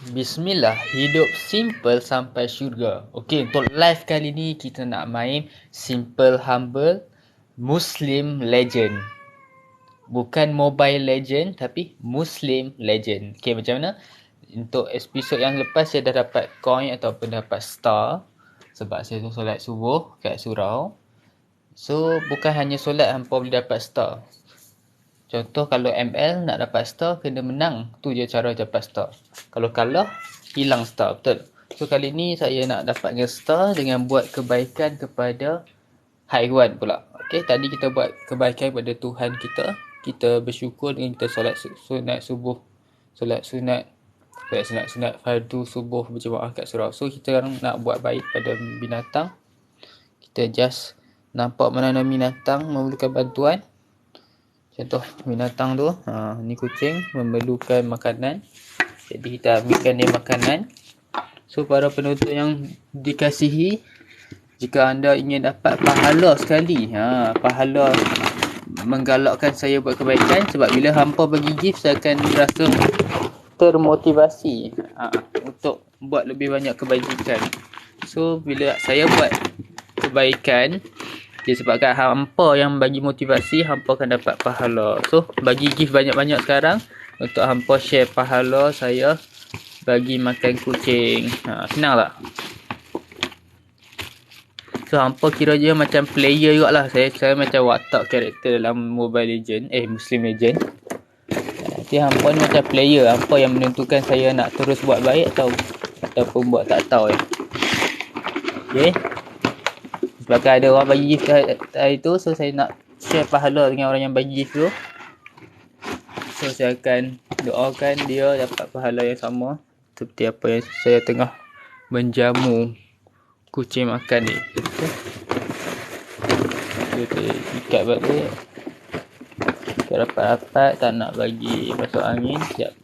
Bismillah, hidup simple sampai syurga. Okey, untuk live kali ni kita nak main Simple Humble Muslim Legend. Bukan Mobile Legend tapi Muslim Legend. Okey, macam mana? Untuk episod yang lepas saya dah dapat coin ataupun dapat star sebab saya tu solat subuh kat surau. So, bukan hanya solat hampa boleh dapat star. Contoh kalau ML nak dapat star kena menang. Tu je cara dapat star. Kalau kalah hilang star, betul? So kali ni saya nak dapatkan star dengan buat kebaikan kepada haiwan pula. Okey, tadi kita buat kebaikan kepada Tuhan kita. Kita bersyukur dengan kita solat sunat subuh. Solat sunat fardu subuh berjemaah kat surau. So kita sekarang nak buat baik pada binatang. Kita just nampak mana binatang memerlukan bantuan. Contoh binatang tu, ni kucing memerlukan makanan. Jadi kita ambilkan dia makanan. So para penonton yang dikasihi, jika anda ingin dapat pahala sekali, pahala menggalakkan saya buat kebaikan, sebab bila hampa bagi gift saya akan rasa termotivasi untuk buat lebih banyak kebajikan. So bila saya buat kebaikan, disebabkan hampa yang bagi motivasi, hampa akan dapat pahala. So bagi gift banyak-banyak sekarang untuk hampa share pahala saya bagi makan kucing. Senang tak? So hampa kira je macam player jugalah. Saya macam watak karakter dalam Mobile Legend, Muslim Legend. Nanti hampa ni macam player, hampa yang menentukan saya nak terus buat baik ataupun buat tak tahu. Okay. Sebabkan ada orang bagi gift hari tu, so saya nak share pahala dengan orang yang bagi gift tu. So saya akan doakan dia dapat pahala yang sama seperti apa yang saya tengah menjamu kucing makan ni. Kita ikat balik. Ikat rapat-rapat, tak nak bagi masuk angin. Sekejap.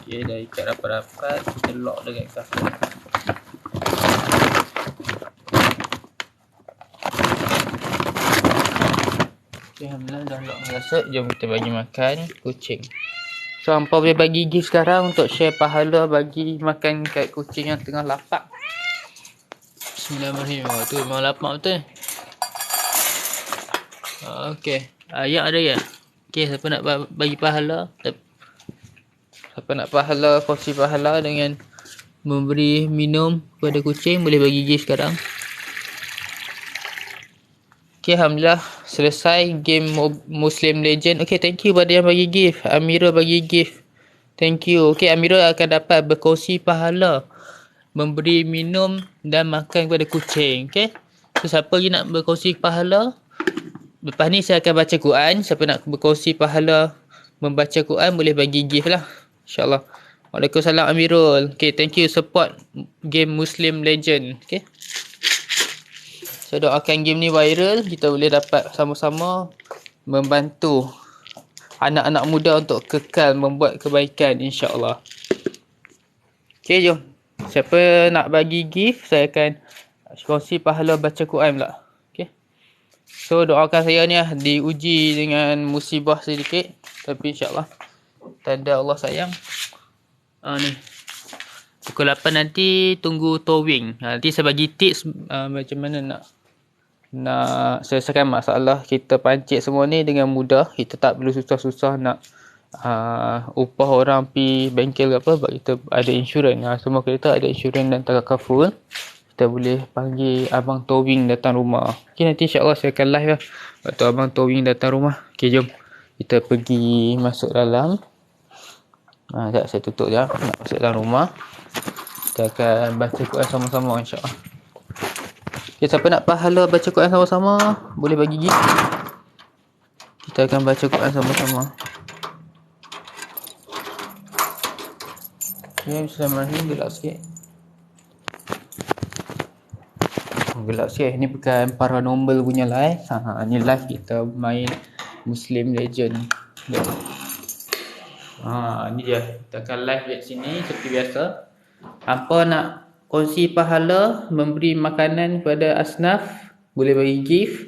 Okay, dah ikat rapat-rapat. Kita lock dengan kasut. Okay, alhamdulillah dah lock dengan kasut. Jom kita bagi makan kucing. So, hampa boleh bagi gift sekarang untuk share pahala bagi makan kat kucing yang tengah lapar. Bismillahirrahmanirrahim. Tu memang lapar betul. Okay. Ayat ada ya? Okay, siapa nak bagi pahala? Siapa nak pahala, kongsi pahala dengan memberi minum kepada kucing, boleh bagi gift sekarang. Okay, alhamdulillah selesai game Muslim Legend. Okay, thank you pada yang bagi gift. Amira bagi gift. Thank you. Okay, Amira akan dapat berkongsi pahala memberi minum dan makan kepada kucing. Okay, so siapa lagi nak berkongsi pahala? Lepas ni saya akan baca Quran. Siapa nak berkongsi pahala membaca Quran boleh bagi gift lah, InsyaAllah. Waalaikumsalam Amirul. Okay, thank you support game Muslim Legend. Okay, so doakan game ni viral. Kita boleh dapat sama-sama membantu anak-anak muda untuk kekal membuat kebaikan, InsyaAllah. Okay, jom. Siapa nak bagi gift, saya akan kongsi pahala baca Quran pula. Okay, so doakan saya ni diuji dengan musibah sedikit, tapi InsyaAllah tanda Allah sayang. Ni pukul 8 nanti tunggu towing. Nanti saya bagi tips macam mana nak selesaikan masalah kita pancit semua ni dengan mudah. Kita tak perlu susah-susah nak upah orang pergi bengkel ke apa, sebab kita ada insurans. Semua kereta ada insurans dan takaful. Kita boleh panggil abang towing datang rumah. Okay, nanti insyaAllah saya akan live lah waktu abang towing datang rumah. Okay, jom kita pergi masuk dalam. Sekejap saya tutup je. Nak masuk dalam rumah. Kita akan baca Quran sama-sama, insyaAllah. Okay, siapa nak pahala baca Quran sama-sama, boleh bagi gift. Kita akan baca Quran sama-sama. Okay, bismillahirrahmanirrahim. Gelap sikit. Gelap sikit. Ni bukan paranormal punya live. Ni live kita main Muslim Legend. Ni dia. Kita akan live kat sini seperti biasa. Hampa nak kongsi pahala memberi makanan kepada asnaf, boleh bagi gift.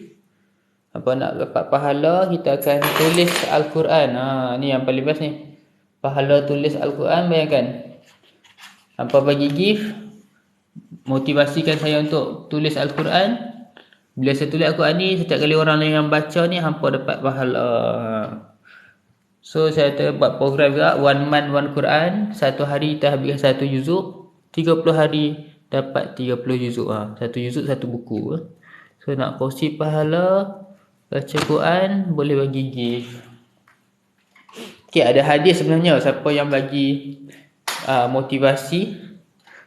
Apa nak dapat pahala, kita akan tulis Al-Quran. Ni yang paling best ni. Pahala tulis Al-Quran, bayangkan. Hampa bagi gift, motivasikan saya untuk tulis Al-Quran. Bila saya tulis Al-Quran ni, setiap kali orang lain yang baca ni, hampa dapat pahala. So saya buat program juga, 1 month 1 Quran. Satu hari kita habiskan 1 juzuk, 30 hari dapat 30 juzuk. 1 juzuk 1 buku. So nak kongsi pahala baca Quran, boleh bagi gift. Okay, ada hadiah sebenarnya. Siapa yang bagi motivasi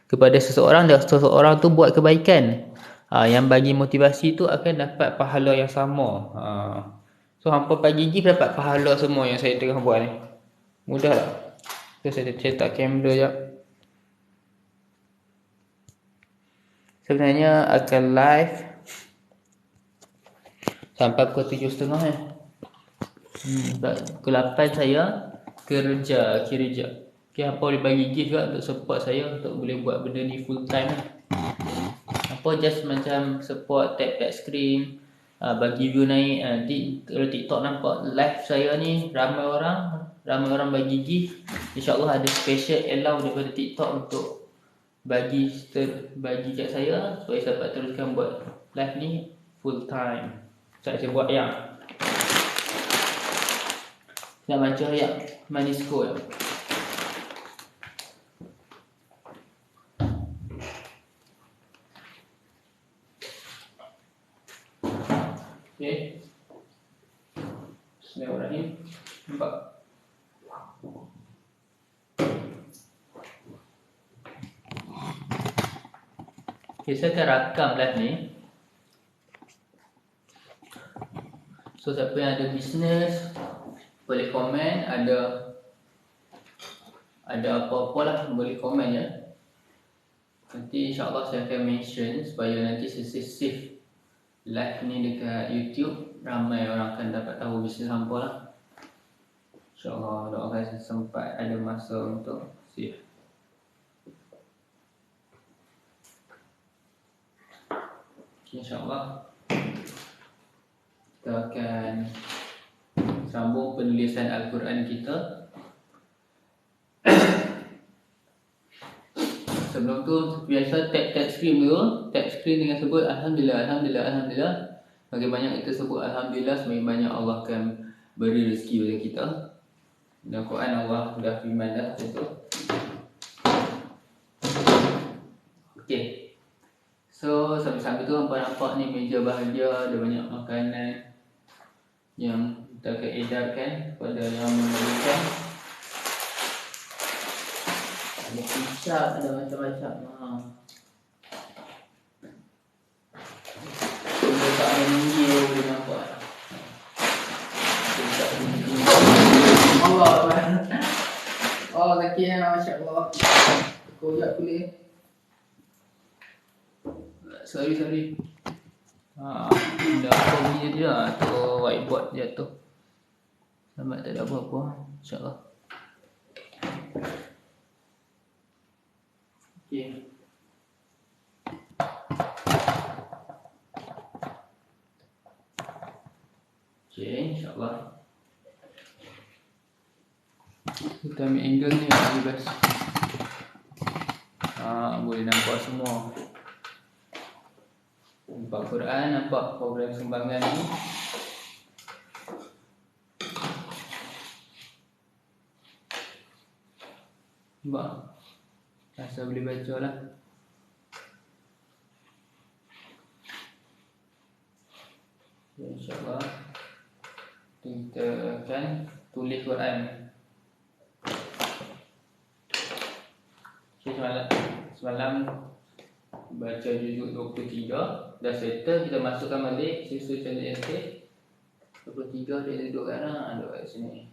kepada seseorang, dan seseorang tu buat kebaikan, yang bagi motivasi tu akan dapat pahala yang sama. So hampa bagi gift dapat pahala semua yang saya tengah buat ni. Mudah tak? So saya cetak kamera jap. Sebenarnya akan live sampai pukul 7.30 pukul 8 saya kerja. Okay, hampa boleh bagi gift juga untuk support saya, untuk boleh buat benda ni full time. Hampa just macam support, tap screen, bagi view naik. Kalau TikTok nampak live saya ni, ramai orang bagi gift. InsyaAllah ada special allow daripada TikTok untuk bagi kat saya, supaya saya dapat teruskan buat live ni full time. Saya buat yang nak baca ayat Manisko ya. Okay. Bismillahirrahmanirrahim. Nampak? Okay, saya akan rakam live ni. So siapa yang ada bisnes boleh komen, ada apa-apa lah boleh komen ya. Nanti insyaAllah saya akan mention, supaya nanti saya save live ni dekat YouTube. Ramai orang akan dapat tahu bisnes hampa lah. InsyaAllah doakan saya sempat ada masa untuk save. Okay, InsyaAllah kita akan sambung penulisan Al-Quran kita. Sebelum tu biasa tap screen dulu. Tap screen dengan sebut Alhamdulillah, Alhamdulillah, Alhamdulillah. Makin banyak kita sebut Alhamdulillah, semakin banyak Allah akan beri rezeki pada kita. Dalam Quran Allah dah firman dah macam tu. Okay, so sambil-sambil tu hampa nampak ni meja bahagia, ada banyak makanan yang kita akan edarkan kepada yang memerlukan. Ada kicap, ada macam-macam. Kita tak ada tinggi, boleh nampak. Allah Allah sakit ya, Masya Allah. Kojak kulit. Sorry. Dah apa bunyi dia tu, whiteboard jatuh. Selamat tak ada apa-apa, InsyaAllah. Okay. Okay, InsyaAllah. Kita ambil angle ni lebih best. Boleh nampak semua. Nampak Quran, nampak program sumbangan ni. Nampak? Rasa boleh baca lah. InsyaAllah kita akan tulis Quran. Okay, semalam baca juzuk 23. Dah settle, kita masukkan balik siswa channel LT 23. Dia duduk kat duduk kat sini.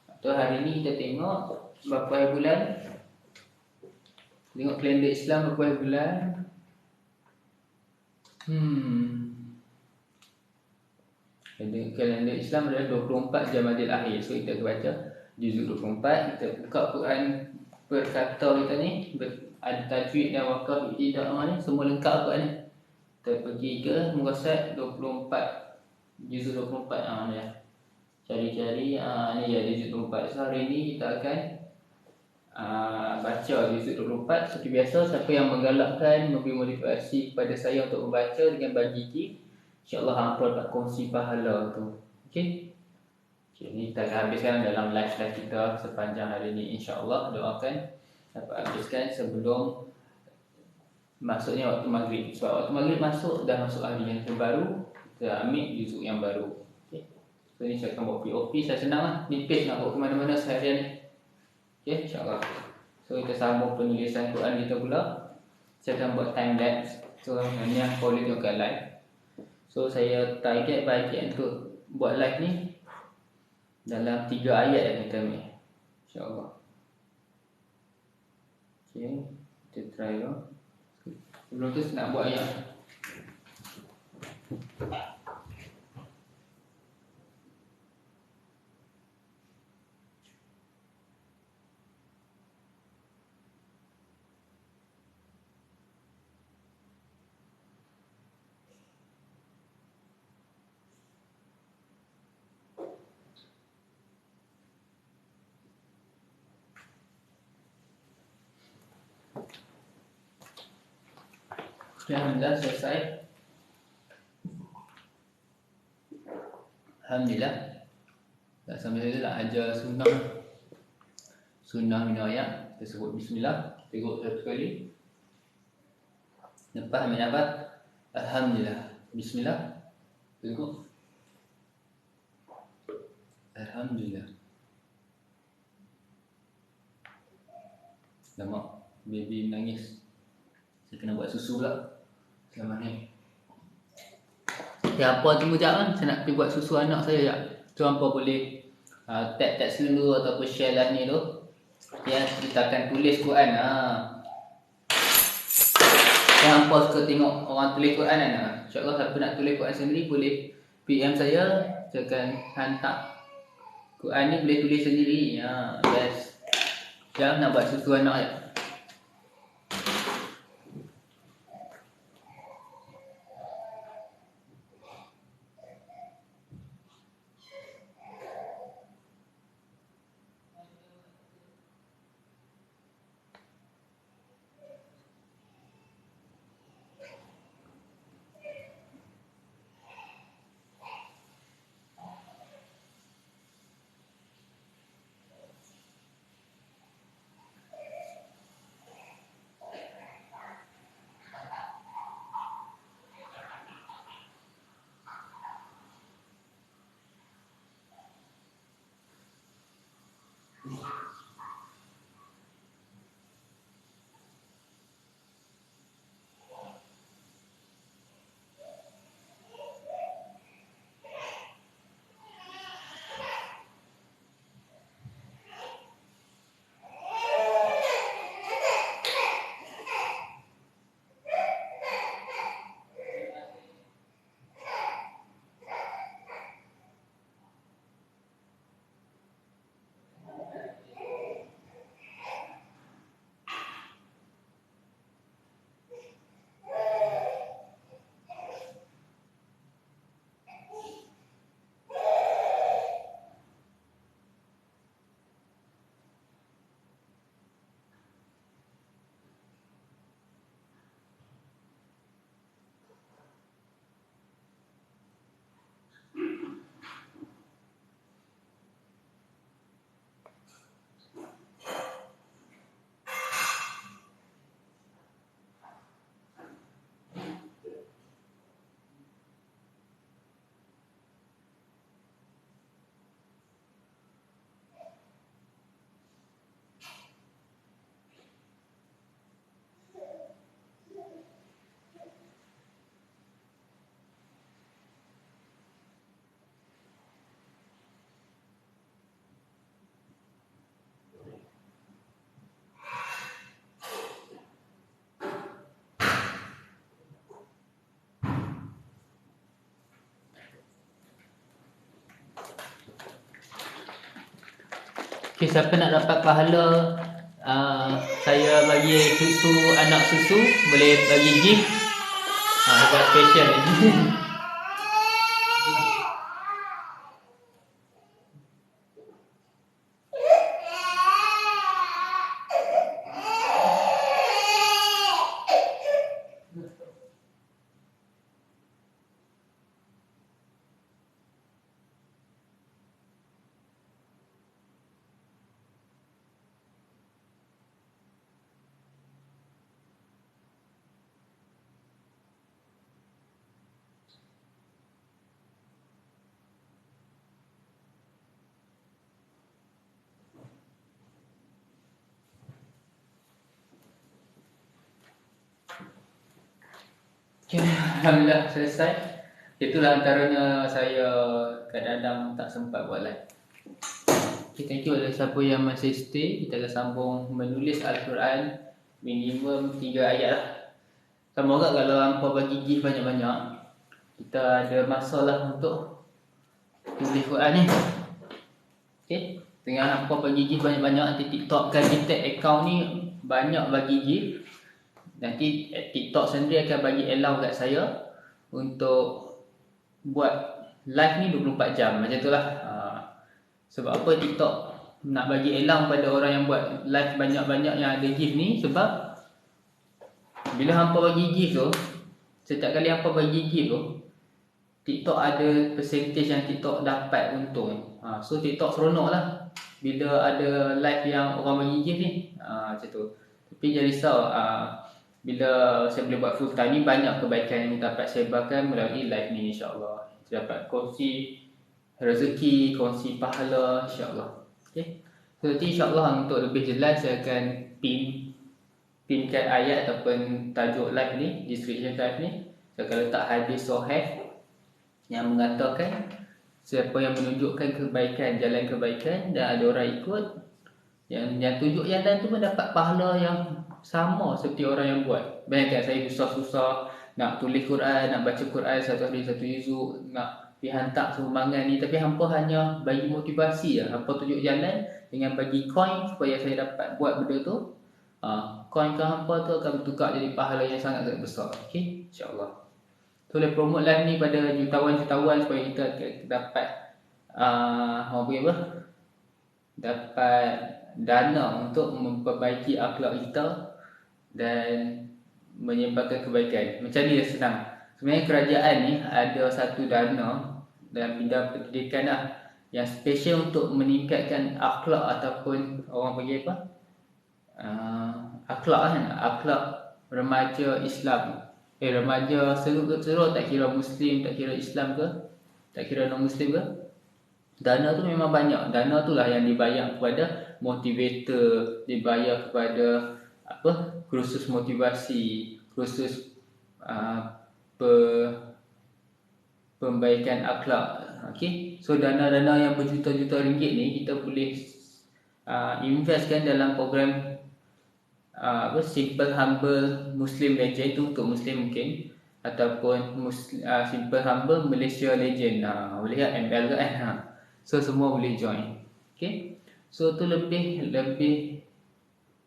Atau hari ni kita tengok berapa hari bulan. Tengok kalender Islam berapa hari bulan. Kalender Islam adalah 24 Jamadil Akhir. So kita akan baca juzuk 24. Kita buka Quran per kata kita ni. Ada tajwid dan wakaf, ibtidah ni, semua lengkap Quran ni. Kita pergi ke muka surat 24, juzuk 24 ni lah. Cari-cari ni ya juzuk 24. So hari ni kita akan baca juzuk 24. Seperti biasa, siapa yang menggalakkan, memberi motivasi kepada saya untuk membaca dengan bagi gift, InsyaAllah hangpa tak kongsi pahala tu. Okey. Ni kita akan habiskan dalam live kita sepanjang hari ni, InsyaAllah. Doakan dapat habiskan sebelum masuknya waktu maghrib. Sebab waktu maghrib masuk, dah masuk hari yang terbaru, kita ambil juzuk yang baru. Okay. So ni saya akan buat POP. Saya senang lah, ni page nak buat ke mana-mana seharian ni. Okay, insyaAllah. So kita sambung penulisan Quran kita pula. Saya akan buat time lapse. So ni yang boleh tengokkan live. So saya target bahagian tu buat live ni dalam 3 ayat yang kita ambil, InsyaAllah. Okay, kita try lah. Sebelum tu nak buat ayat. Alhamdulillah selesai. Alhamdulillah. Dah sampai sini lah ajar sunnah minum ayat. Kita sebut bismillah, tengok satu kali. Lepas ambil nafas, Alhamdulillah. Bismillah, tengok. Alhamdulillah. Lama baby menangis. Saya kena buat susu pula selama ni. Ya, apa tunggu jap kan? Saya nak pergi buat susu anak saya jap. Tu hampa boleh tag dulu ataupun share lah ni tu. Ya, kita akan tulis Quran. Yang hampa suka tengok orang tulis Quran kan? InsyaAllah siapa nak tulis Quran sendiri boleh PM saya. Saya akan hantar Quran ni, boleh tulis sendiri. Yes. Jap nak buat susu anak jap. Okay, siapa nak dapat pahala saya bagi susu, anak susu, boleh bagi gift. buat special lagi. Okay, Alhamdulillah selesai. Itulah antaranya saya kadang-kadang tak sempat buat live. Okay, thank you kepada siapa yang masih stay. Kita akan sambung menulis Al-Quran minimum 3 ayat lah. Sama juga kalau hampa bagi gift banyak-banyak, kita ada masa lah untuk tulis Quran ni. Okay, dengan hampa bagi gift banyak-banyak, nanti TikTok akan detect account ni banyak bagi gift. Nanti TikTok sendiri akan bagi allow kat saya untuk buat live ni 24 jam macam tu lah. Sebab apa TikTok nak bagi allow pada orang yang buat live banyak-banyak yang ada gift ni? Sebab bila hampa bagi gift tu, setiap kali hampa bagi gift tu, TikTok ada percentage yang TikTok dapat untung. So TikTok seronok lah bila ada live yang orang bagi gift ni. Macam tu. Tapi jangan risau, bila saya boleh buat full time ni, banyak kebaikan yang dapat saya sebarkan melalui live ni, insyaAllah. Saya dapat kongsi rezeki, kongsi pahala, insyaAllah. Okay. So nanti insyaAllah untuk lebih jelas saya akan pinkan ayat ataupun tajuk live ni, description live ni. Saya akan letak hadis sahih yang mengatakan siapa yang menunjukkan kebaikan, jalan kebaikan, dan ada orang ikut, yang tunjuk jalan tu mendapat pahala yang sama seperti orang yang buat. Bayangkan saya susah-susah nak tulis Quran, nak baca Quran satu hari satu juzuk, nak pergi hantar sumbangan ni, tapi hampa hanya bagi motivasi lah. Hampa tunjuk jalan dengan bagi coin supaya saya dapat buat benda tu. Coin ke hampa tu akan bertukar jadi pahala yang sangat besar. Okay, insyaAllah. So boleh promote live ni pada jutawan-jutawan supaya kita dapat dapat dana untuk memperbaiki akhlak kita dan menyebarkan kebaikan. Macam ni dah senang. Sebenarnya kerajaan ni ada satu dana dalam bidang pendidikan lah, yang special untuk meningkatkan akhlak ataupun orang panggil apa? Akhlak kan? Akhlak remaja Islam. Remaja seluruh tak kira Muslim, tak kira Islam ke, tak kira non-Muslim ke. Dana tu memang banyak. Dana tu lah yang dibayar kepada motivator, dibayar kepada kursus motivasi, kursus pembaikan akhlak. Okay? So dana-dana yang berjuta-juta ringgit ni kita boleh investkan dalam program Simple Humble Muslim Legend tu untuk Muslim mungkin, ataupun Simple Humble Malaysia Legend. Boleh tak ML ke kan? So semua boleh join. Okay? So tu lebih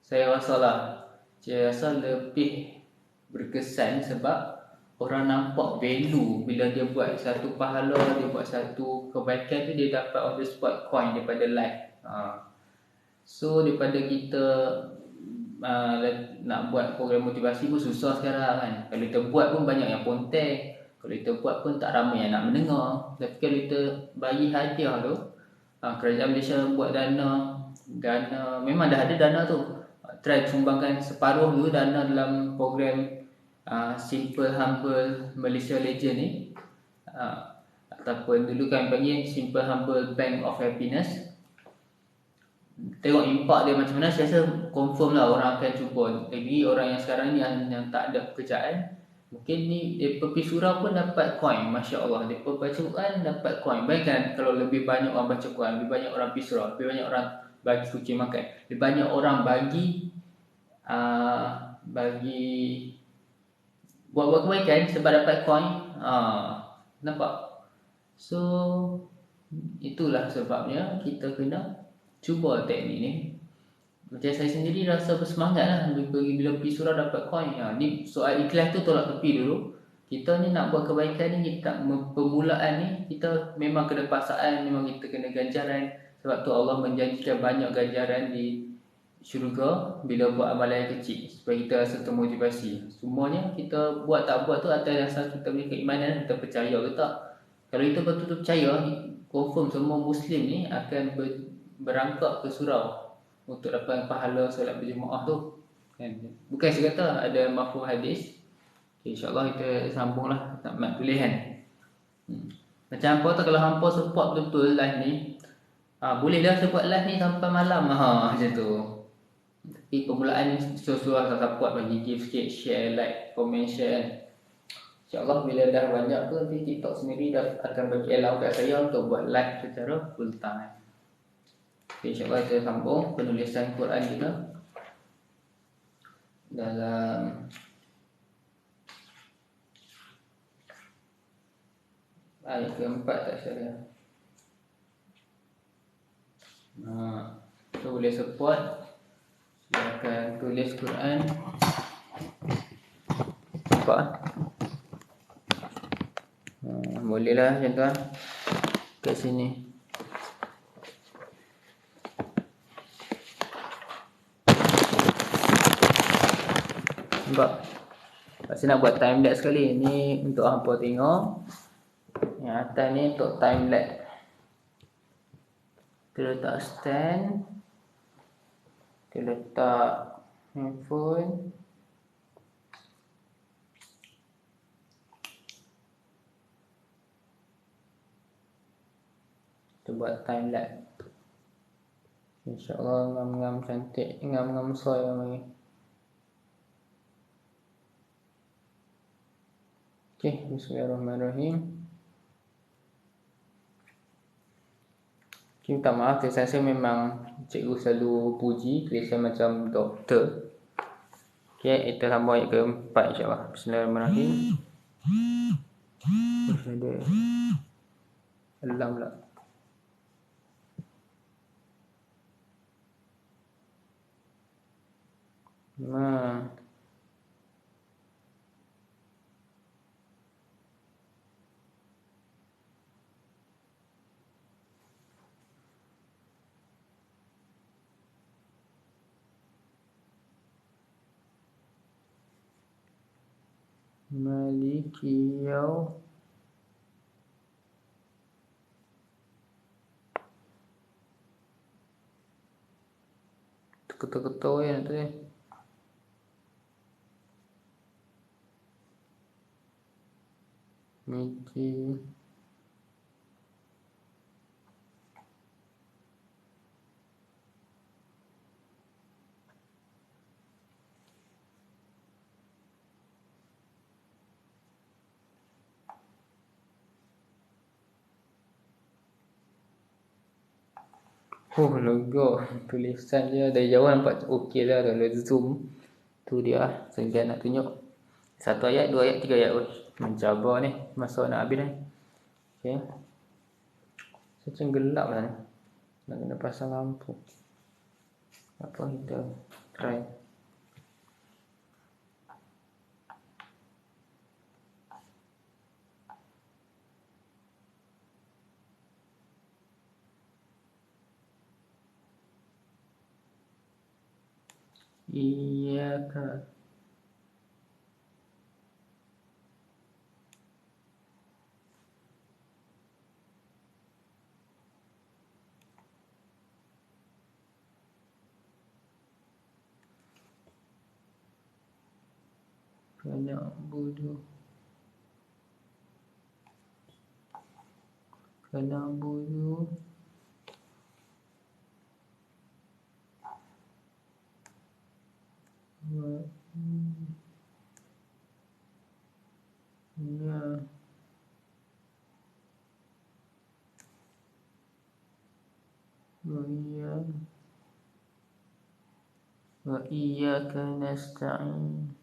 saya rasa lebih berkesan sebab orang nampak value bila dia buat satu pahala, dia buat satu kebaikan tu, dia dapat on the spot coin daripada live. So daripada kita nak buat program motivasi pun susah sekarang kan. Kalau kita buat pun banyak yang ponteng, kalau kita buat pun tak ramai yang nak mendengar. Tapi kalau kita bagi hadiah tu, kerajaan Malaysia buat dana, memang dah ada dana tu. Try sumbangkan separuh dulu dana dalam program Simple Humble Malaysia Legend ni, ataupun dulu kami panggil Simple Humble Bank of Happiness. Tengok impak dia macam mana, saya rasa confirm lah orang akan cuba. Lagi orang yang sekarang ni yang tak ada pekerjaan, mungkin ni mereka pergi surau pun dapat coin. Masya Allah, mereka baca Quran dapat coin. Bayangkan kalau lebih banyak orang baca Quran, lebih banyak orang pergi surau, lebih banyak orang bagi kucing makan, lebih banyak orang bagi buat kebaikan sebab dapat coin. Nampak? So itulah sebabnya kita kena cuba teknik ni. Macam saya sendiri rasa bersemangat lah bila pergi surau dapat coin. Ni soal ikhlas tu tolak tepi dulu. Kita ni nak buat kebaikan ni, kita permulaan ni kita memang kena paksaan, memang kita kena ganjaran. Sebab tu Allah menjanjikan banyak ganjaran di syurga bila buat amalan yang kecil, supaya kita rasa termotivasi. Semuanya kita buat tak buat tu atas dasar kita punya keimanan, kita percaya ke tak. Kalau kita betul-betul percaya, confirm semua Muslim ni akan berangkak ke surau untuk dapat pahala solat berjemaah tu. Bukan saya kata ada mafhum hadis. InsyaAllah kita sambunglah nak tulis kan. Macam hampa tu, kalau hampa support betul-betul live ni, boleh dah support live ni sampai malam macam tu. Tapi permulaan ni suruh-suruh support, bagi give sikit, share, like, comment, share kan. InsyaAllah bila dah banyak tu, nanti TikTok sendiri dah akan bagi allow kat saya untuk buat live secara full time. Okay, InsyaAllah kita sambung penulisan Quran kita dalam ayat keempat tak salah. So boleh support, silakan tulis Quran. Nampak? Bolehlah macam tu kat sini. Nampak? Saya nak buat time lapse sekali. Ni untuk hampa tengok. Yang atas ni untuk time lapse. Kita letak stand. Kita letak handphone. Kita buat time lapse. InsyaAllah ngam-ngam cantik. Ngam-ngam soy lagi. Okay, bismillahirrahmanirrahim. Okay, minta maaf, saya memang cikgu selalu puji tulisan macam doktor. Okay, kita sambung ayat keempat insyaAllah. Bismillahirrahmanirrahim. Ada alarm pula. Maliki yaum ketuk-ketuk ya tu ya. Miki logo tulisan dia dari jauh nampak okey dah. Kalau zoom tu dia sehingga nak tunjuk satu ayat, dua ayat, tiga ayat. Mencabar ni masa nak habis ni. Okey, macam gelap lah ni. Nak kena pasang lampu. Apa kita try. Iyaka na'budu wa iyyaka nasta'in.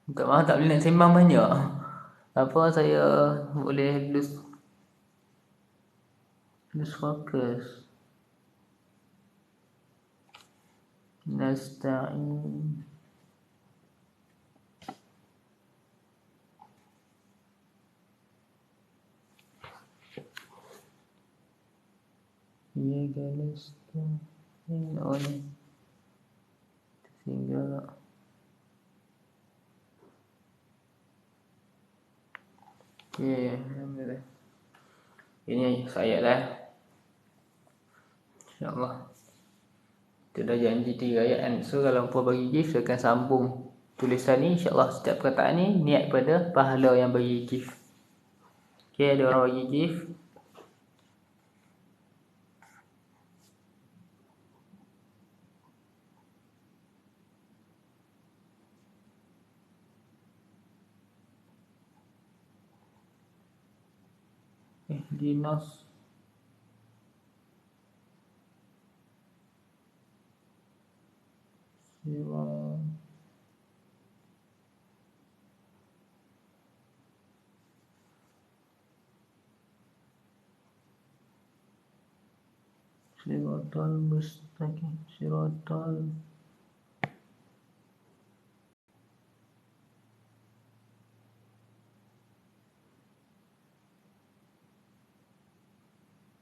minta maaf tak boleh nak sembang banyak. Apa saya boleh lose focus. Nasta'in. Ya nasta'in. Oh ni. Sehingga alhamdulillah. Ini saya lah. InsyaAllah. Kita dah janji 3 ayat kan. So kalau puan bagi gift, saya akan sambung tulisan ni. InsyaAllah setiap perkataan ni niat pada pahala yang bagi gift. Okay, ada orang bagi gift. Dinos. Siratal mustaqim. Siratal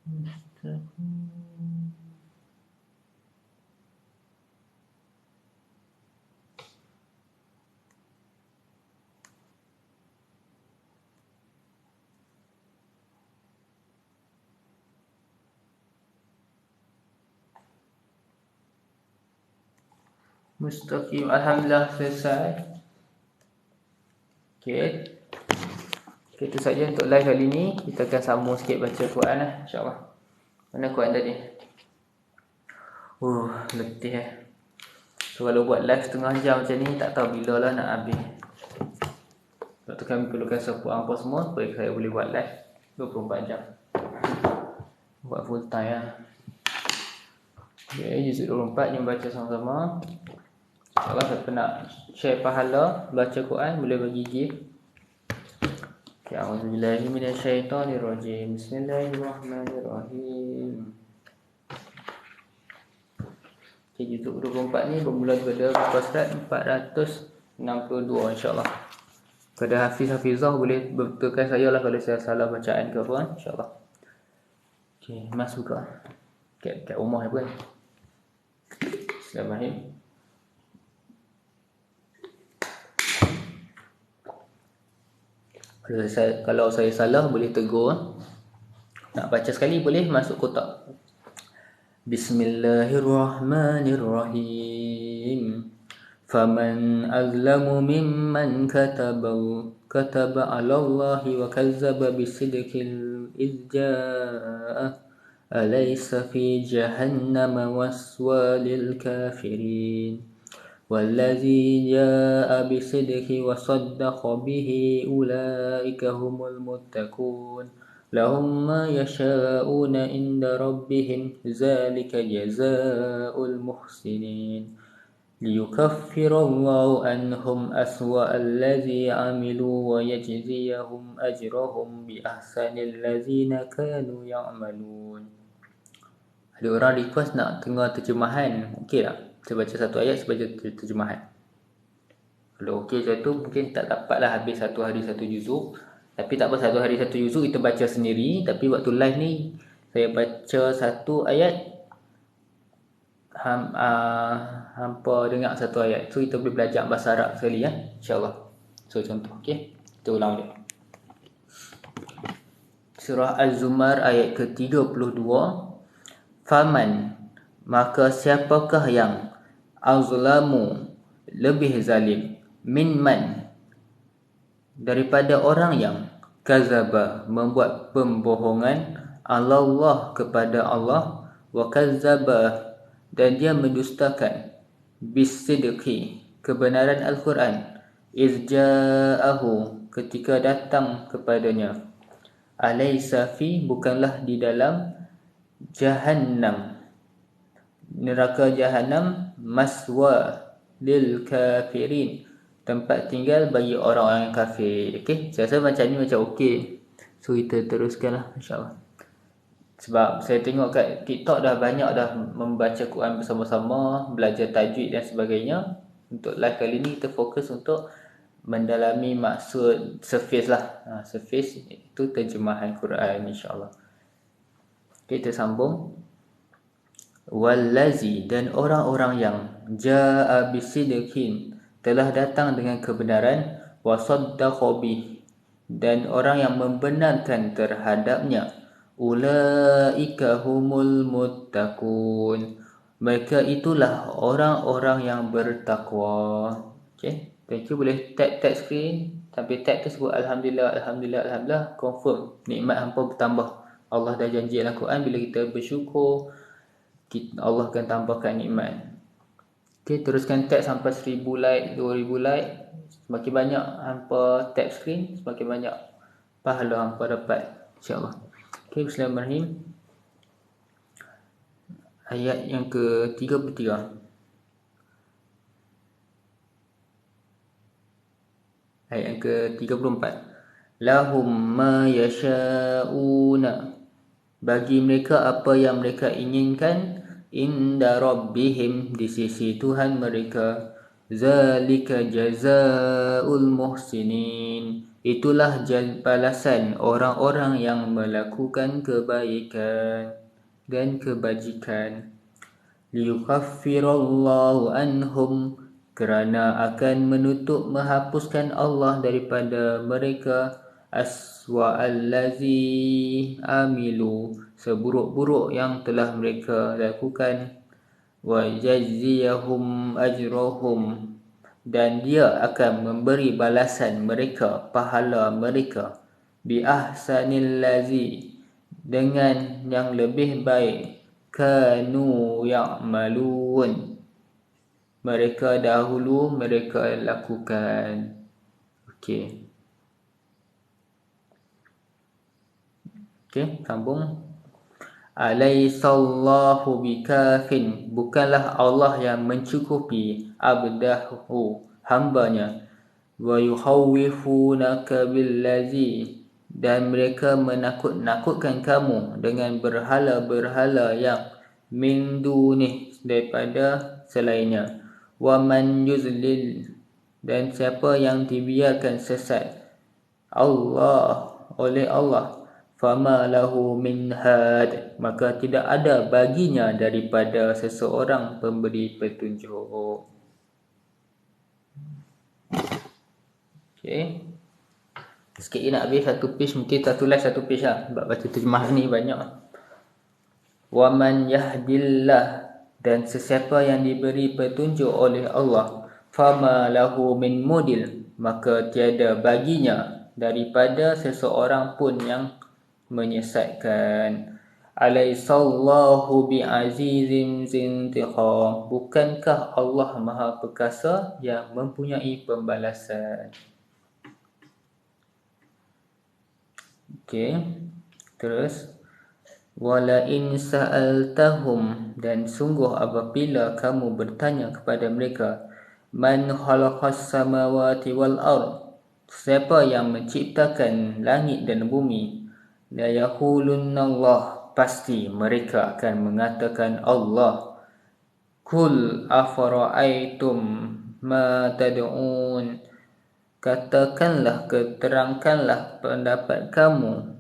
mustaqim. Mustaqim. Alhamdulillah selesai. Okay. Itu saja untuk live kali ni. Kita akan sambung sikit baca Quran lah, insyaAllah. Mana Quran tadi? Letih So kalau buat live setengah jam macam ni, tak tahu bila lah nak habis. Sebab tu kami perlukan support apa semua, supaya saya boleh buat live 24 jam. Buat full time lah. Okay, juzuk 24 ni baca sama-sama. Kalau siapa nak share pahala baca Quran, boleh bagi gift. Okay, a'udzubillahi minasyaitonirrajim. Bismillahirrahmanirrahim. Okay, juzuk 24 ni bermula daripada muka surat 462 insyaAllah. Pada Hafiz-Hafizah boleh betulkan saya lah kalau saya salah bacaan ke apa, insyaAllah. Okay, Mas buka kat rumah apa kan. Bismillahirrahmanirrahim. Kalau saya salah boleh tegur. Nak baca sekali boleh masuk kotak. Bismillahirrahmanirrahim. Faman azlamu mimman kataba 'ala Allahi wa kazzaba bisidqil izja'ah alaysa fi jahannama waswa lil kafirin. والذي جاء بصدق وصدق به أولئك هم المتقون لهم ما يشاءون عند ربهم ذلك جزاء المحسنين ليكفر الله عنهم أسوأ الذي عملوا ويجزيهم أجرهم بأحسن الذين كانوا يعملون. Ada orang request nak tengok terjemahan, okey tak? Saya baca satu ayat, saya baca terjemahan. Kalau okey macam tu, mungkin tak dapatlah habis satu hari satu juzuk. Tapi tak apa, satu hari satu juzuk kita baca sendiri. Tapi waktu live ni, saya baca satu ayat, hampa dengar satu ayat. So kita boleh belajar bahasa Arab sekali ya, insyaAllah. So contoh, okey. Kita ulang dia. Surah Az-Zumar ayat ke-32. Faman, maka siapakah yang azlamu, lebih zalim, minman, daripada orang yang kazaba, membuat pembohongan, Allah, kepada Allah, wa kazaba, dan dia mendustakan, bisidqi, kebenaran Al-Quran, izja'ahu, ketika datang kepadanya, alaysa fi, bukanlah di dalam, Jahannam, neraka Jahannam, maswa lil kafirin, tempat tinggal bagi orang-orang yang kafir. Okey, saya rasa macam ni macam okey. So kita teruskanlah insya-Allah. Sebab saya tengok kat TikTok dah banyak dah membaca Quran bersama-sama, belajar tajwid dan sebagainya. Untuk live kali ni kita fokus untuk mendalami maksud surface lah. Surface itu terjemahan Quran insya-Allah. Kita sambung. Wallazi, dan orang-orang yang jaa bisidqin, telah datang dengan kebenaran, wasaddaqa bih, dan orang yang membenarkan terhadapnya, ulaika humul muttaqun, mereka itulah orang-orang yang bertakwa. Okay, thank you. Boleh tap screen. Sampai tap tu sebut Alhamdulillah, Alhamdulillah, Alhamdulillah. Confirm nikmat hampa bertambah. Allah dah janji dalam Quran, bila kita bersyukur, Allah akan tambahkan nikmat. Okay, teruskan tap sampai 1000 like, 2000 like. Semakin banyak hampa tap screen, semakin banyak pahala hampa dapat, insyaAllah. Okay, bismillahirrahmanirrahim. Ayat yang ke-33. Ayat yang ke-34. Lahum ma yasha'una, bagi mereka apa yang mereka inginkan, inda rabbihim, di sisi Tuhan mereka, zalika jazaa'ul muhsinin, itulah balasan orang-orang yang melakukan kebaikan dan kebajikan. Liyukaffirallahu anhum, kerana akan menghapuskan Allah daripada mereka, aswa allazi amilu, seburuk-buruk yang telah mereka lakukan, wa jaziyahum ajrahum, dan dia akan memberi balasan mereka, pahala mereka, bi ahsanil lazi, dengan yang lebih baik, kanu ya'malun, mereka dahulu mereka lakukan. Okey. Okey, sambung. Alaisallahu bikafin, bukanlah Allah yang mencukupi abdahu, hambanya, wa yukhawwifunaka billazi, dan mereka menakut-nakutkan kamu dengan berhala-berhala yang min dunih, daripada selainnya. Wa man yuzlil, dan siapa yang dibiarkan sesat oleh Allah, fama lahu min had, maka tidak ada baginya daripada seseorang pemberi petunjuk. Okey. Sikit ni nak habis satu page, mungkin tak tulis satu page lah, sebab baca terjemahan ni banyak. Wa man yahdillah, dan sesiapa yang diberi petunjuk oleh Allah, fama lahu min mudil, maka tiada baginya daripada seseorang pun yang menyesatkan. Alaisallahu bi'azizim zintiqam, bukankah Allah Maha Perkasa yang mempunyai pembalasan. Okey, terus wala in sa'altahum, dan sungguh apabila kamu bertanya kepada mereka, man khalaqas samawati wal ard, siapa yang menciptakan langit dan bumi, la yaqulunallah, pasti mereka akan mengatakan Allah. Kul afara'aitum ma tad'un, katakanlah, keterangkanlah pendapat kamu,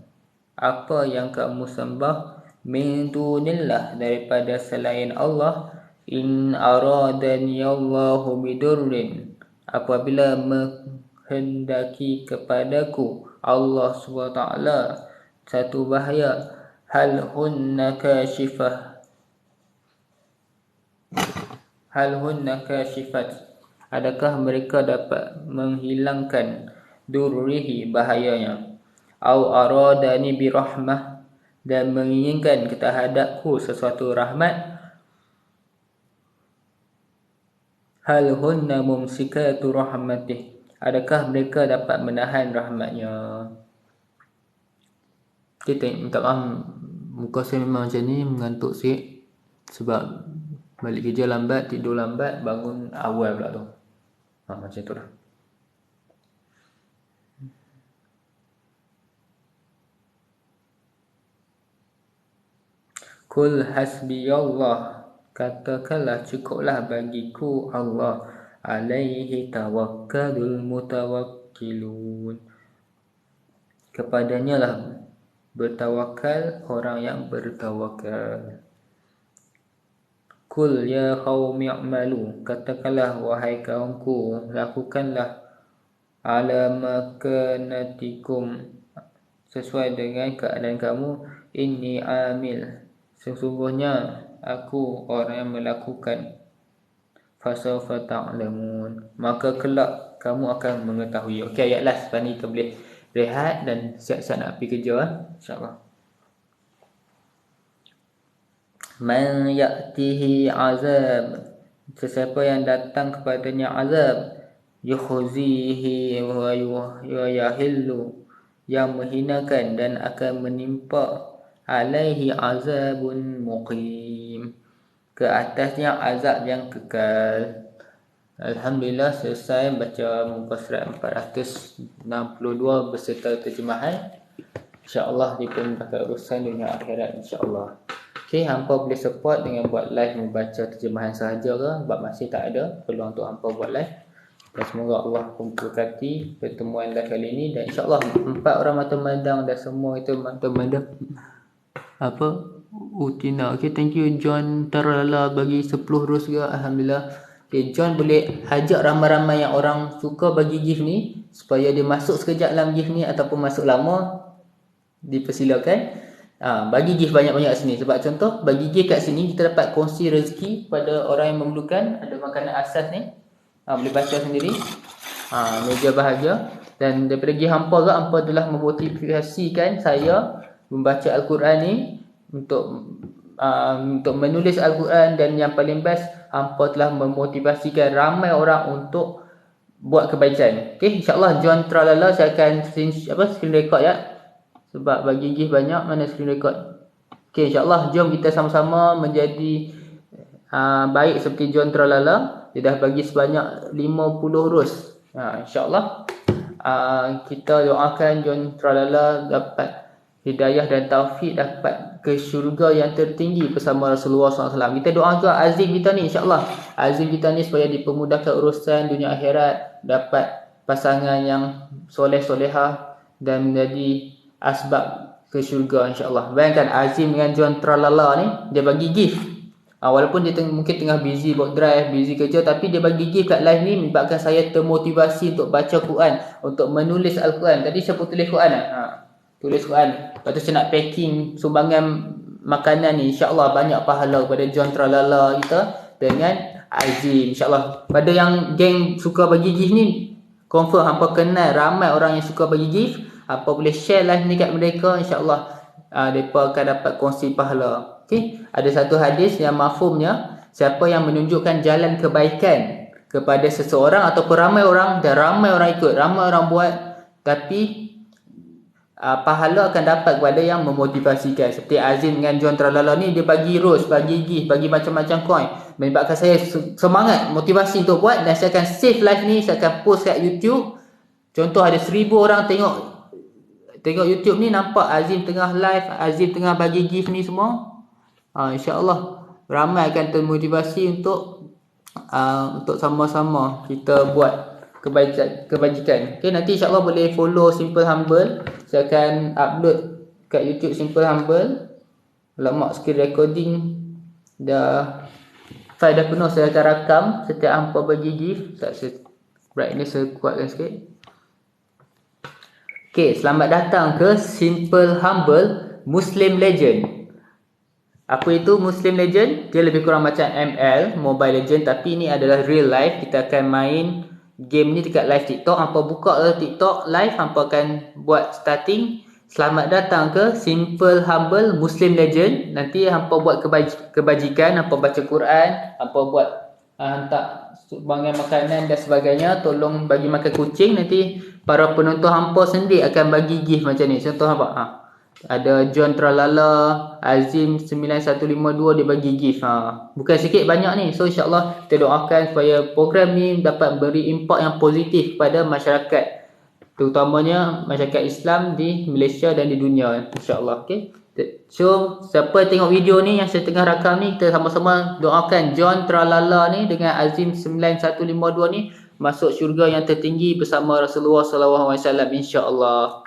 apa yang kamu sembah, min dunillah, daripada selain Allah, in aradani Allahu bidurrin, apabila menghendaki kepadaku Allah SWT satu bahaya, hal hunna kashifat, adakah mereka dapat menghilangkan durrihi, bahayanya, au aradani birahmah, dan menginginkan terhadapku sesuatu rahmat, hal hunna mumsikatu rahmatih, adakah mereka dapat menahan rahmatnya. Kita minta maaf, muka saya memang macam ni, mengantuk sikit sebab balik kerja lambat, tidur lambat, bangun awal pula tu. Macam tu lah. Kul hasbiyallah, katakanlah cukuplah bagiku Allah. Alaihi tawakkalul mutawakkilun, kepadanya lah bertawakal orang yang bertawakal. Kul ya qaumi i'malu, katakanlah wahai kaumku, lakukanlah ala makanatikum, sesuai dengan keadaan kamu. Inni amil, sesungguhnya aku orang yang melakukan. Fasawfa ta'lamun, maka kelak kamu akan mengetahui. Okey, ayat last. Lepas ni kita boleh rehat dan siap-siap nak pergi kerja, insyaAllah. Man ya'tihi azab, sesiapa yang datang kepadanya azab, yukhzihi wa yahillu, yang menghinakan dan akan menimpa, alaihi azabun muqim, ke atasnya azab yang kekal. Alhamdulillah, selesai baca muka surat 462 beserta terjemahan. InsyaAllah dipermudahkan urusan dunia akhirat, insyaAllah. Okey, hampa boleh support dengan buat live membaca terjemahan sahaja ke, sebab masih tak ada peluang untuk hampa buat live. Dan semoga Allah memberkati pertemuan live kali ini. Dan insyaAllah 4 orang mata mandang dan semua itu mata mandang Utina. Okey, thank you John Tarala bagi 10 rus juga. Alhamdulillah. Okey, John boleh ajak ramai-ramai yang orang suka bagi gift ni supaya dia masuk sekejap dalam gift ni ataupun masuk lama, dipersilakan. Bagi gift banyak-banyak kat sini. Sebab contoh, bagi gift kat sini kita dapat kongsi rezeki pada orang yang memerlukan. Ada makanan asas ni, boleh baca sendiri. Meja bahagia. Dan daripada gift hampa ke, hampa telah memotivasikan saya membaca Al-Quran ni, untuk menulis Al-Quran. Dan yang paling best, hampa telah memotivasikan ramai orang untuk buat kebaikan. Okey, insyaAllah John Tralala saya akan screen record ya. Sebab bagi gift banyak, mana screen record. Okey, insyaAllah jom kita sama-sama menjadi baik seperti John Tralala. Dia dah bagi sebanyak 50 rus. InsyaAllah kita doakan John Tralala dapat hidayah dan taufik, dapat ke syurga yang tertinggi bersama Rasulullah SAW. Kita doa juga azim kita ni, insyaAllah azim kita ni supaya dipermudahkan urusan dunia akhirat, dapat pasangan yang soleh-solehah dan menjadi asbab ke syurga, insyaAllah. Bayangkan Azim dengan John Tralala ni, dia bagi gift. Walaupun dia mungkin tengah busy buat drive, busy kerja, tapi dia bagi gift kat live ni menyebabkan saya termotivasi untuk baca Quran, untuk menulis Al-Quran. Tadi saya pun tulis Quran tulis Quran. Lepas tu saya nak packing sumbangan makanan ni. InsyaAllah banyak pahala kepada John Tralala kita dengan Azim, insyaAllah. Pada yang geng suka bagi gift ni, confirm hampa kenal ramai orang yang suka bagi gift. Hampa boleh share live ni kat mereka, insyaAllah mereka akan dapat kongsi pahala. Okay? Ada satu hadis yang mafhumnya, siapa yang menunjukkan jalan kebaikan kepada seseorang ataupun ramai orang, dan ramai orang ikut, ramai orang buat, tapi pahala akan dapat kepada yang memotivasikan. Seperti Azim dengan John Tralala ni, dia bagi rose, bagi gift, bagi macam-macam coin, menyebabkan saya semangat, motivasi untuk buat. Dan saya akan save live ni, saya akan post kat YouTube. Contoh ada 1000 orang tengok YouTube ni, nampak Azim tengah live, Azim tengah bagi gift ni semua. InsyaAllah ramai akan termotivasi untuk sama-sama kita buat kebajikan. Okay, nanti insyaAllah boleh follow Simple Humble. Saya akan upload kat YouTube Simple Humble. Lama screen recording dah, file dah penuh. Saya akan rakam setiap hampa bagi gift. Brightness saya kuatkan sikit. Okay, selamat datang ke Simple Humble Muslim Legend. Apa itu Muslim Legend? Dia lebih kurang macam ML, Mobile Legend, tapi ini adalah real life. Kita akan main game ni dekat live TikTok. Hampa buka TikTok live, hampa akan buat starting. Selamat datang ke Simple Humble Muslim Legend. Nanti hampa buat kebajikan, hampa baca Quran, hampa buat hantar sumbangan makanan dan sebagainya, tolong bagi makan kucing. Nanti para penonton hampa sendiri akan bagi gift macam ni. Contoh hampa, ada John Tralala, Azim 9152 dia bagi gift. Bukan sikit, banyak ni. So insyaAllah kita doakan supaya program ni dapat beri impak yang positif kepada masyarakat, terutamanya masyarakat Islam di Malaysia dan di dunia, insyaAllah. Okay? So siapa tengok video ni yang saya tengah rakam ni, kita sama-sama doakan John Tralala ni dengan Azim 9152 ni masuk syurga yang tertinggi bersama Rasulullah SAW, insya-Allah.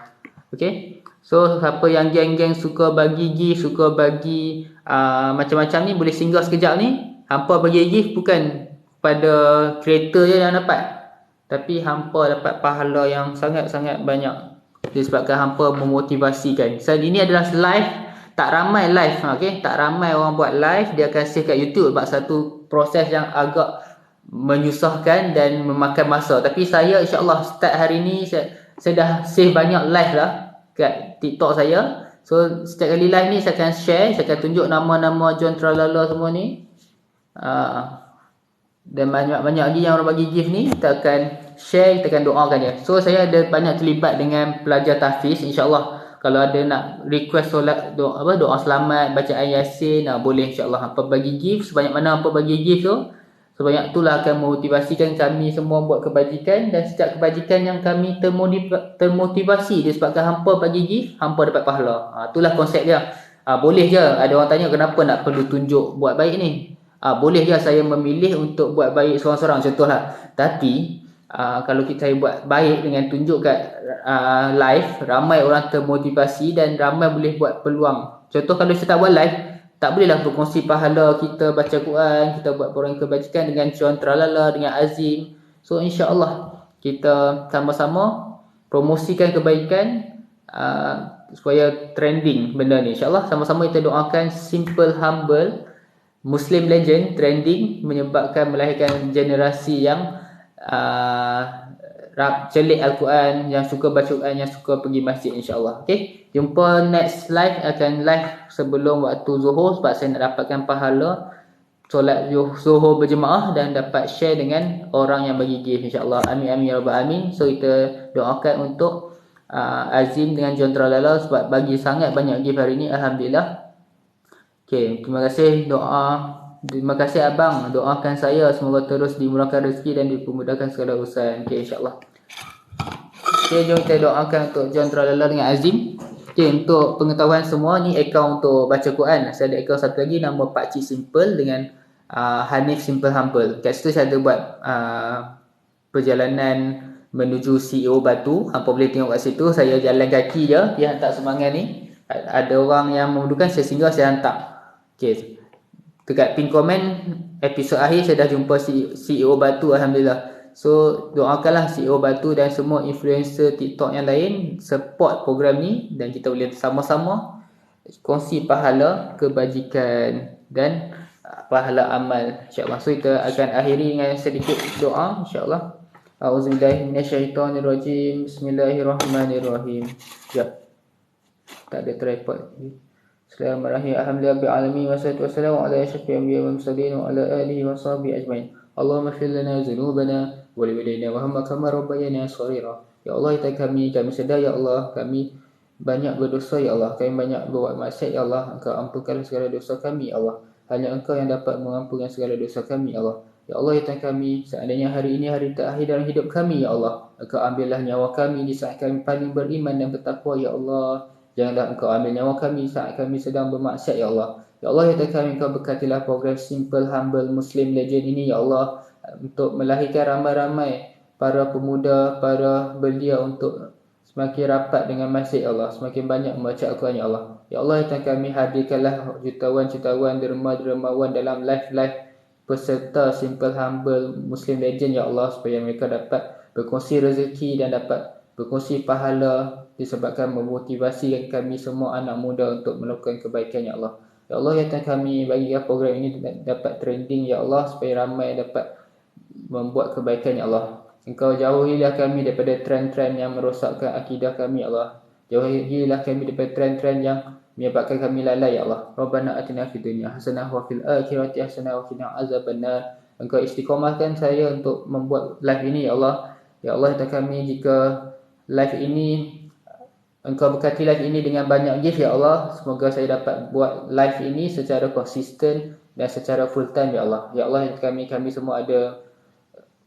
Okay. So siapa yang geng-geng suka bagi gift, suka bagi macam-macam ni, boleh singgah sekejap ni. Hampa bagi gift bukan pada kreator je yang dapat, tapi hampa dapat pahala yang sangat-sangat banyak disebabkan hampa memotivasikan. So ini adalah live, tak ramai live, okay? Tak ramai orang buat live, dia akan save kat YouTube sebab satu proses yang agak menyusahkan dan memakan masa. Tapi saya insya-Allah start hari ni saya dah save banyak live lah kat TikTok saya. So setiap kali live ni saya akan share, saya akan tunjuk nama-nama John Tralala semua ni. Dan banyak-banyak lagi yang orang bagi gift ni, kita akan share, kita akan doakan dia. So saya ada banyak terlibat dengan pelajar tahfiz, insya-Allah. Kalau ada nak request solat doa selamat, bacaan Yasin, boleh insya-Allah. Hampa bagi gift sebanyak mana hampa bagi gift tu, sebanyak itulah akan memotivasikan kami semua buat kebajikan. Dan setiap kebajikan yang kami termotivasi disebabkan hampa bagi gift, hampa dapat pahala. Itulah konsep dia. Boleh je ada orang tanya kenapa nak perlu tunjuk buat baik ni. Boleh je saya memilih untuk buat baik seorang-seorang, contohlah. Tapi kalau kita buat baik dengan tunjuk kat live, ramai orang termotivasi dan ramai boleh buat peluang. Contoh kalau saya tak buat live, tak bolehlah berkongsi pahala kita baca Quran, kita buat orang kebajikan dengan John Tralala, dengan Azim. So insya-Allah kita sama-sama promosikan kebaikan supaya trending benda ni. InsyaAllah sama-sama kita doakan Simple Humble Muslim Legend trending, menyebabkan melahirkan generasi yang celik Al-Quran, yang suka baca Quran, yang suka pergi masjid, insya-Allah. Okay, jumpa next live, akan live sebelum waktu Zuhur sebab saya nak dapatkan pahala solat Zuhur berjemaah dan dapat share dengan orang yang bagi gift, insya-Allah. Amin amin ya rabbal alamin. So kita doakan untuk Azim dengan John Tralala sebab bagi sangat banyak gift hari ni, alhamdulillah. Okay, terima kasih doa. Terima kasih abang, doakan saya semoga terus dimurahkan rezeki dan dipermudahkan segala urusan. Okay, insya-Allah. Okay, jom kita doakan untuk John Tralala dengan Azim. Okay, untuk pengetahuan semua, ni akaun untuk baca Quran. Saya ada akaun satu lagi nama Pakcik Simple dengan Hanif Simple Humble. Kat situ saya ada buat perjalanan menuju CEO Batu. Hampa boleh tengok kat situ, saya jalan kaki je, dia hantar semangat ni. Ada orang yang memerlukan, saya singgah, saya hantar. Okay, dekat pin komen episod akhir saya dah jumpa CEO Batu, alhamdulillah. So doakanlah CEO Batu dan semua influencer TikTok yang lain support program ni dan kita boleh sama-sama kongsi pahala kebajikan dan pahala amal, insya-Allah. So kita akan akhiri dengan sedikit doa, insya-Allah. Auzubillahi minasyaitonirrajim. Bismillahirrahmanirrahim. Ya. Tak ada tripod. Bismillahirrahmanirrahim. Alhamdulillahirabbil alamin wassalatu wassalamu ala asyrafil anbiya'i wal mursalin wa ala alihi wa sahbihi ajmain. Allahumma ighfir lana dhunubana wa li walidayna warhamna kama rabbayana shaghira. Ya Allah, kami sedar ya Allah, kami banyak berdosa ya Allah, kami banyak berbuat maksiat ya Allah. Engkau ampunkanlah segala dosa kami ya Allah. Hanya Engkau yang dapat mengampunkan segala dosa kami ya Allah. Ya Allah, ya Tuhan kami, seandainya hari ini hari terakhir dalam hidup kami ya Allah, Engkau ambillah nyawa kami di saat kami paling beriman dan bertakwa ya Allah. Janganlah Engkau ambil nyawa kami saat kami sedang bermaksiat ya Allah. Ya Allah, ya Tuhan kami, Engkau berkatilah program Simple Humble Muslim Legend ini ya Allah, untuk melahirkan ramai-ramai para pemuda, para belia untuk semakin rapat dengan masjid ya Allah, semakin banyak membaca Al-Quran ya Allah. Ya Allah, ya Tuhan kami, hadirkanlah jutawan-jutawan derma-dermawan dalam live-live peserta Simple Humble Muslim Legend ya Allah, supaya mereka dapat berkongsi rezeki dan dapat berkongsi pahala disebabkan memotivasi kami semua anak muda untuk melakukan kebaikan ya Allah. Ya Allah, ya Tuhan kami, bagilah program ini dapat trending ya Allah, supaya ramai dapat membuat kebaikan ya Allah. Engkau jauhilah kami daripada trend-trend yang merosakkan akidah kami ya Allah. Jauhilah kami daripada trend-trend yang menyebabkan kami lalai ya Allah. Rabbana atina fid dunya hasanah wa fil akhirati hasanah wa qina azabannar. Engkau istiqomahkan saya untuk membuat live ini ya Allah. Ya Allah, ya kami, jika live ini Engkau berkati live ini dengan banyak gift ya Allah, semoga saya dapat buat live ini secara konsisten dan secara full time ya Allah. Ya Allah, ya kami semua ada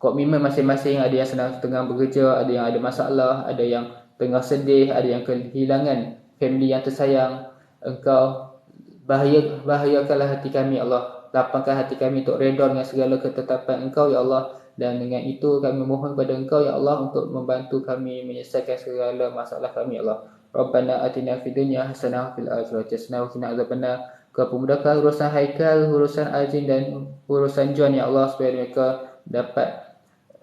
komitmen masing-masing, ada yang tengah bekerja, ada yang ada masalah, ada yang tengah sedih, ada yang kehilangan family yang tersayang, Engkau bahayakanlah hati kami, ya Allah. Lapangkan hati kami untuk redha dengan segala ketetapan Engkau, ya Allah. Dan dengan itu kami mohon kepada Engkau, ya Allah, untuk membantu kami menyelesaikan segala masalah kami, ya Allah. Rabbana atina fid dunya hasanah wa fil akhirati hasanah wa qina adzabannar. Kau pemudahkan urusan Haikal, urusan Azim dan urusan John, ya Allah, supaya mereka dapat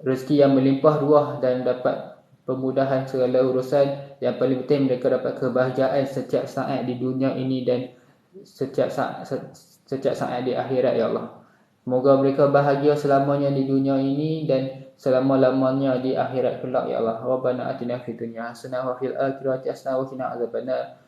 rezeki yang melimpah ruah dan dapat pemudahan segala urusan. Yang paling penting mereka dapat kebahagiaan setiap saat di dunia ini dan setiap saat di akhirat, ya Allah. Semoga mereka bahagia selamanya di dunia ini dan selama-lamanya di akhirat kelak, ya Allah. Rabbana atina fid dunya hasanah wa fil akhirati hasanah wa qina adzabannar.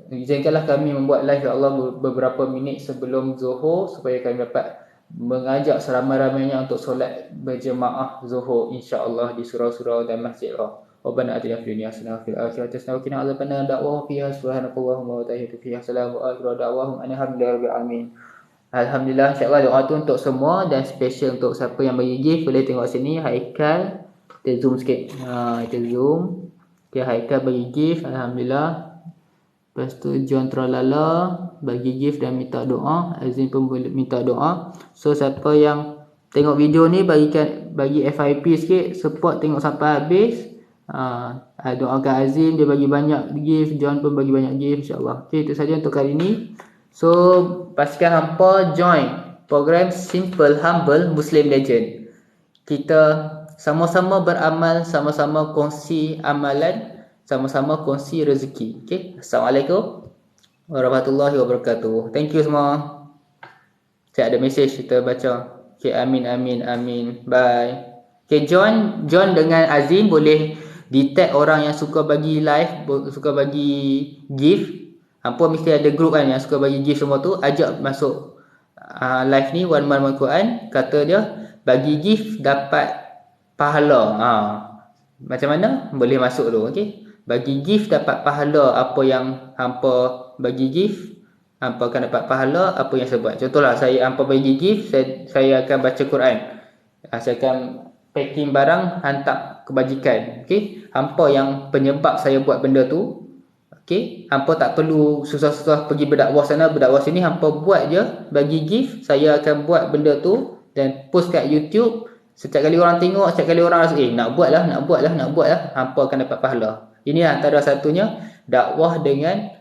Izinkanlah kami membuat live, ya Allah, beberapa minit sebelum Zuhur supaya kami dapat mengajak seramai-ramainya untuk solat berjemaah Zuhur, insya-Allah, di surau-surau dan masjid, Allah. Rabbana atina fid dunya hasanah wa fil akhirati hasanah wa qina adzabannar. Da'wahum fiha subhanakallahumma wa tahiyyatuhum fiha salamun wa akhiru da'wahum alhamdulillahi rabbil alamin. Alhamdulillah, insya-Allah doa tu untuk semua dan special untuk siapa yang bagi gift. Boleh tengok sini Haikal. Kita zoom sikit. Kita zoom. Okay, Haikal bagi gift, alhamdulillah. Lepas tu John Tralala bagi gift dan minta doa. Azim pun boleh minta doa. So siapa yang tengok video ni bagi FIP sikit, support tengok sampai habis. Doakan Azim, dia bagi banyak gift. John pun bagi banyak gift, insya-Allah. Okay, itu saja untuk kali ni. So pastikan hampa join program Simple Humble Muslim Legend. Kita sama-sama beramal, sama-sama kongsi amalan, sama-sama kongsi rezeki. Okay? Assalamualaikum warahmatullahi wabarakatuh. Thank you semua. Saya ada message kita baca. Okay, amin. Bye. Okay, John dengan Azim boleh detect orang yang suka bagi live, suka bagi gift. Hampa mesti ada group kan yang suka bagi gift semua tu. Ajak masuk live ni One Quran. Kata dia bagi gift dapat pahala. Macam mana? Boleh masuk tu. Okay? Bagi gift dapat pahala. Apa yang hampa bagi gift, hampa akan dapat pahala apa yang saya buat. Contohlah hampa bagi gift, saya akan baca Quran. Saya akan packing barang, hantar kebajikan. Okay? Hampa yang penyebab saya buat benda tu. Okay, hampa tak perlu susah-susah pergi berdakwah sana, berdakwah sini. Hampa buat je, bagi gift. Saya akan buat benda tu dan post kat YouTube. Setiap kali orang tengok, setiap kali orang rasa nak buat lah. Hampa akan dapat pahala. Ini antara satunya dakwah dengan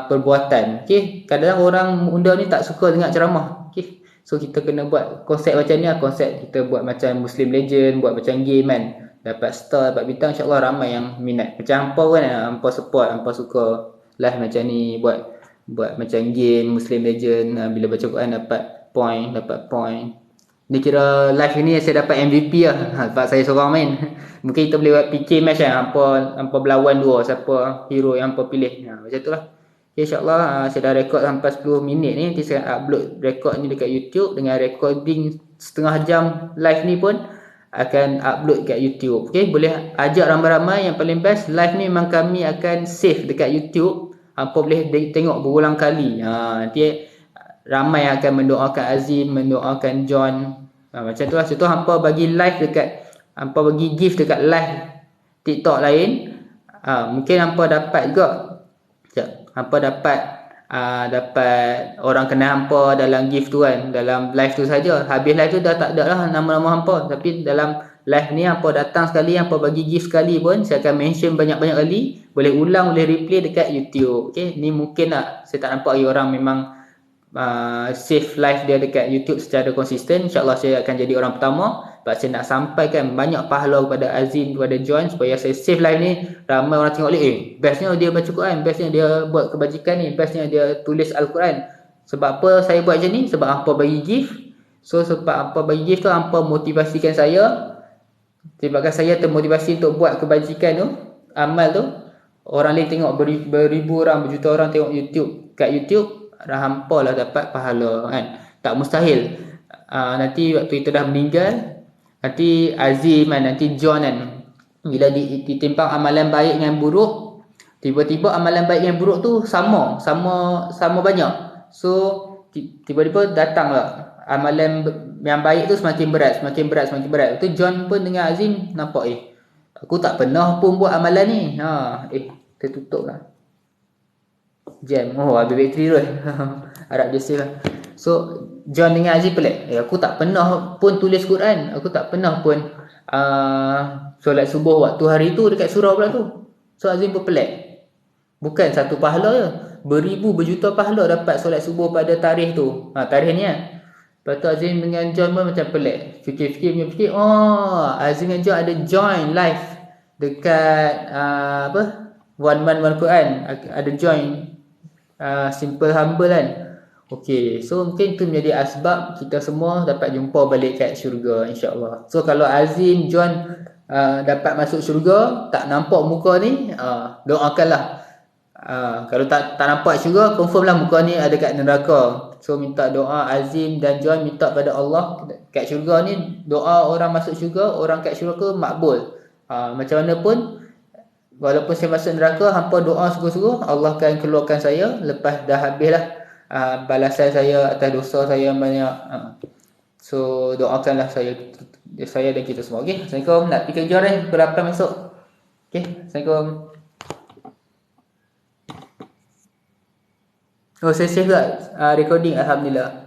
perbuatan. Okay, kadang-kadang orang muda ni tak suka dengar ceramah. Okay, so kita kena buat konsep macam ni lah. Konsep kita buat macam Muslim Legend, buat macam game kan. Dapat star, dapat bintang, insya-Allah ramai yang minat. Macam hampa kan, hampa support, hampa suka live macam ni, buat macam game Muslim Legend. Bila baca Quran dapat point. Ni kira live ni saya dapat MVP lah. Sebab saya seorang main. Mungkin kita boleh buat PK match kan, hampa berlawan dua, siapa hero yang hampa pilih. Macam tu lah. Okay, insya-Allah saya dah rekod sampai 10 minit ni. Nanti saya upload rekod ni dekat YouTube dengan recording setengah jam live ni pun akan upload kat YouTube. Okay, boleh ajak ramai-ramai. Yang paling best live ni memang kami akan save dekat YouTube. Hampa boleh tengok berulang kali. Nanti ramai akan mendoakan Azim, mendoakan John. Macam tu lah. Contoh hampa bagi live dekat, hampa bagi gift dekat live TikTok lain. Mungkin hampa dapat juga. Hampa dapat orang kenal hampa dalam gift tu kan, dalam live tu saja. Habis live tu dah tak ada lah nama-nama hampa. Tapi dalam live ni hampa datang sekali, hampa bagi gift sekali pun, saya akan mention banyak-banyak kali. Boleh ulang, boleh replay dekat YouTube. Okay, ni mungkin lah. Saya tak nampak orang memang save live dia dekat YouTube secara konsisten. InsyaAllah saya akan jadi orang pertama. Sebab saya nak sampaikan banyak pahala kepada Azim, kepada John, supaya saya save live ni. Ramai orang tengok bestnya dia baca Quran, bestnya dia buat kebajikan ni, bestnya dia tulis Al-Quran. Sebab apa saya buat macam ni? Sebab hampa bagi gift. So sebab hampa bagi gift tu, hampa motivasikan saya. Sebabkan saya termotivasi untuk buat kebajikan tu, amal tu. Orang lain tengok, beribu orang, berjuta orang tengok YouTube. Kat YouTube hampa lah dapat pahala kan. Tak mustahil. Nanti waktu kita dah meninggal, nanti Azim kan, nanti John kan, bila ditimpang amalan baik dengan buruk, tiba-tiba amalan baik dengan buruk tu sama banyak. So tiba-tiba datanglah amalan yang baik tu semakin berat. Tu John pun dengan Azim nampak aku tak pernah pun buat amalan ni. Kita tutup lah. Jam. Oh, habis bateri tu. Harap dia save lah. So, John dengan Aziz pelik. Aku tak pernah pun tulis Quran. Aku tak pernah pun solat subuh waktu hari tu dekat surau pula tu. So, Aziz pun pelik. Bukan satu pahala je. Beribu, berjuta pahala dapat solat subuh pada tarikh tu. Tarikh ni kan. Lepas tu Aziz dengan John pun macam pelik. Fikir. Oh, Aziz dengan John ada join live dekat One Man One Quran. Ada join simple humble kan. Okay, so mungkin tu menjadi asbab kita semua dapat jumpa balik kat syurga, insyaAllah. So kalau Azim, John dapat masuk syurga, tak nampak muka ni, doakanlah. Kalau tak nampak syurga, confirm lah muka ni ada kat neraka. So minta doa Azim dan John, minta pada Allah kat syurga ni, doa orang masuk syurga, orang kat syurga makbul. Macam mana pun, walaupun saya masuk neraka, hampa doa sungguh-sungguh, Allah akan keluarkan saya lepas dah habislah balasan saya atas dosa saya yang banyak. So doakanlah saya dan kita semua. Okey, Assalamualaikum. Nak pergi kerja dah, pukul 8 masuk. Okey, Assalamualaikum. Oh, saya save tak recording, alhamdulillah.